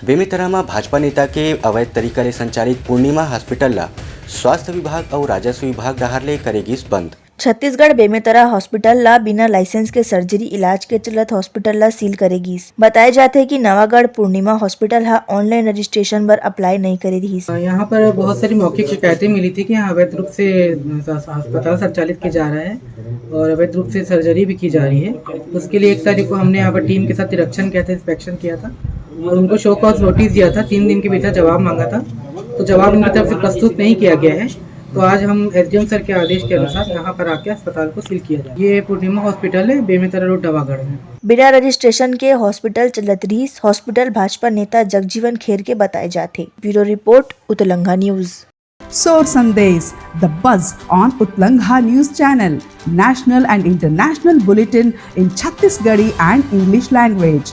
बेमेतराમાં भाजपा नेता के अवैध तरीका ले संचालित पूर्णिमा हॉस्पिटल ला स्वास्थ्य विभाग और राजस्व विभाग डहार ले करेगीस बंद। छत्तीसगढ़ बेमेतरा हॉस्पिटल ला बिना लाइसेंस के सर्जरी इलाज के चलत हॉस्पिटल ला सील करेगीस। बताए जाते कि नवागढ़ पूर्णिमा हॉस्पिटल हा ऑनलाइन रजिस्ट्रेशन बर अप्लाई नहीं करे रहीस। यहाँ पर बहुत सारी मौखिक शिकायतें मिली थी कि यहाँ अवैध रूप से अस्पताल संचालित किया जा रहा है और अवैध रूप से सर्जरी भी की जा रही है। उसके लिए 1 तारीख को हमने यहाँ पर टीम के साथ निरीक्षण किया था, इंस्पेक्शन किया था और उनको शो कॉज नोटिस दिया था। 3 दिन के भीतर जवाब मांगा था, तो जवाब उनकी तरफ से प्रस्तुत नहीं किया गया है। तो आज हम एसडीएम सर के आदेश के अनुसार यहाँ पर आके अस्पताल को सील किया जाए। ये पूर्णिमा हॉस्पिटल है, बेमेतरा रोड नवागढ़ में। बिना रजिस्ट्रेशन के हॉस्पिटल चलत रहीस। हॉस्पिटल भाजपा नेता जगजीवन खेर के बताए जाते। ब्यूरो रिपोर्ट उतलंगा news. Soar Sandesh, the buzz on Utlangha News Channel, national and international bulletin in Chhattisgarhi and English language.